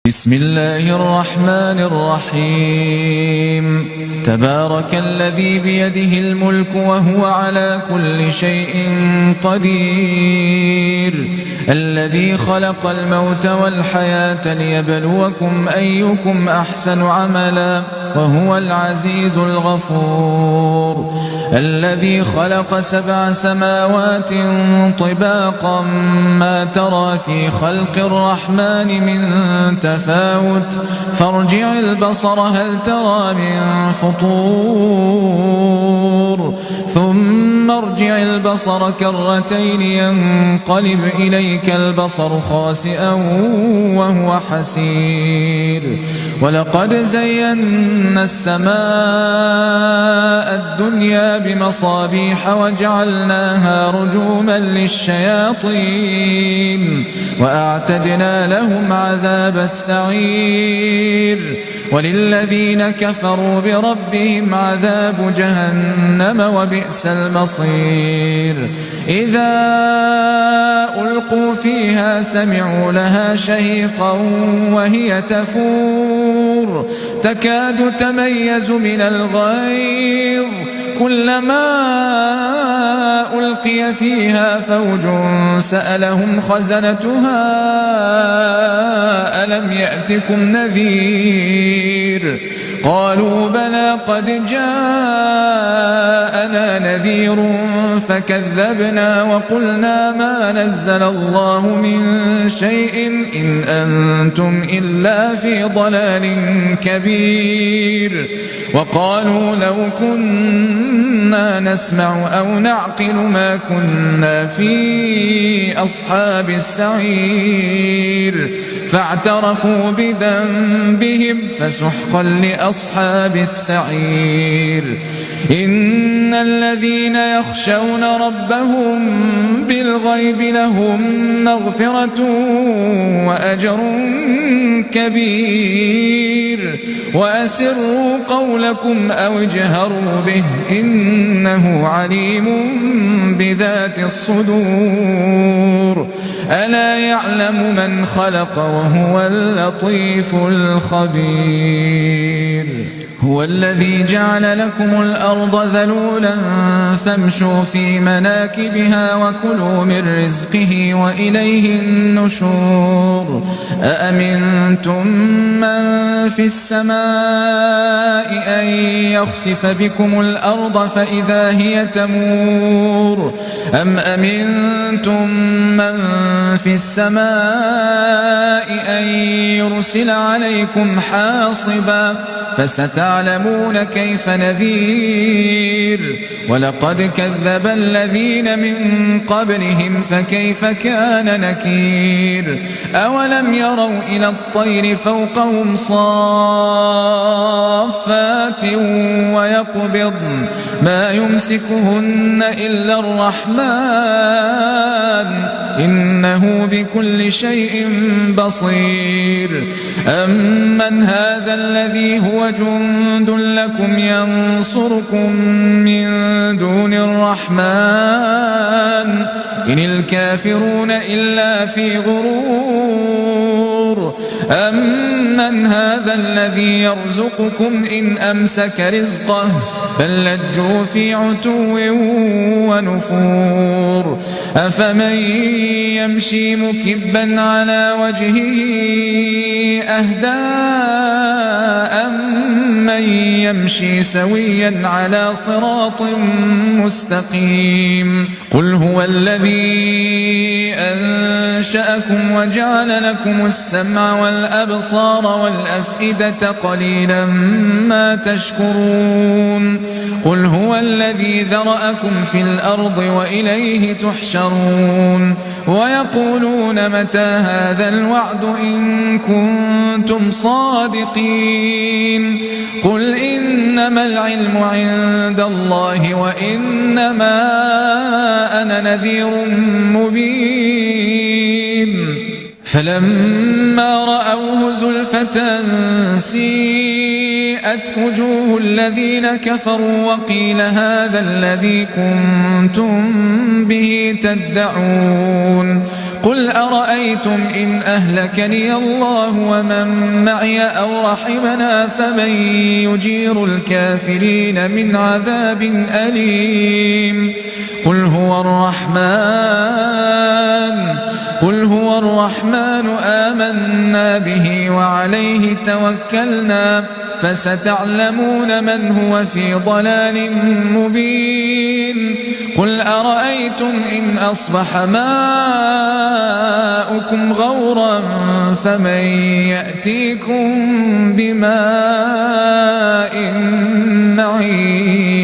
بسم الله الرحمن الرحيم تبارك الذي بيده الملك وهو على كل شيء قدير الذي خلق الموت والحياة ليبلوكم أيكم أحسن عملا وهو العزيز الغفور الذي خلق 7 سماوات طباقا ما ترى في خلق الرحمن من تفاوت فارجع البصر هل ترى من فطور ثم ارجع البصر كرتين ينقلب إليك البصر خاسئا وهو حسير ولقد زينا السماء الدنيا بمصابيح وجعلناها رجوما للشياطين وأعتدنا لهم عذاب السعير وللذين كفروا بربهم عذاب جهنم وبئس المصير إذا ألقوا فيها سمعوا لها شهيقا وهي تفور تكاد تميز من الغيظ كلما ألقي فيها فوج سألهم خزنتها ألم يأتكم نذير قالوا بلى قد جاءنا نذير فكذبنا وقلنا ما نزل الله من شيء إن أنتم إلا في ضلال كبير وقالوا لو كنا نسمع أو نعقل ما كنا في أصحاب السعير فاعترفوا بذنبهم فسحقا لأصحاب السعير إن الذين يخشون ربهم بالغيب لهم مغفرة وأجر كبير وأسروا قولكم أو اجهروا به إنه عليم بذات الصدور ألا يعلم من خلق وهو اللطيف الخبير هو الذي جعل لكم الأرض ذلولا فامشوا في مناكبها وكلوا من رزقه وإليه النشور أأمنتم من في السماء أن يخسف بكم الأرض فإذا هي تمور أم أمنتم من في السماء أن يرسل عليكم حاصبا فستعلمون كيف نذير ولقد كذب الذين من قبلهم فكيف كان نكير أولم يروا إلى الطير فوقهم صافات ويقبضن ما يمسكهن إلا الرحمن إنه بكل شيء بصير أمن هذا الذي هو جند لكم ينصركم من دون الرحمن إن الكافرون إلا في غرور أمن هذا الذي يرزقكم إن أمسك رزقه بل لجوا في عتو ونفور أفمن يمشي مكبا على وجهه أهدى أمن يمشي سويا على صراط مستقيم قل هو الذي أنشأكم وجعل لكم السمع والأبصار والأفئدة قليلا ما تشكرون قل هو الذي ذرأكم في الأرض وإليه تحشرون ويقولون متى هذا الوعد إن كنتم صادقين قل إنما العلم عند الله وإنما أنا نذير مبين فلما رأوه زلفة سيئة سيئت وجوه الذين كفروا وقيل هذا الذي كنتم به تدعون قل أرأيتم إن أهلكني الله ومن معي أو رحمنا فمن يجير الكافرين من عذاب أليم قل هو الرحمن آمنا به وعليه توكلنا فستعلمون من هو في ضلال مبين قل أرأيتم إن أصبح ماؤكم غورا فمن يأتيكم بماء معين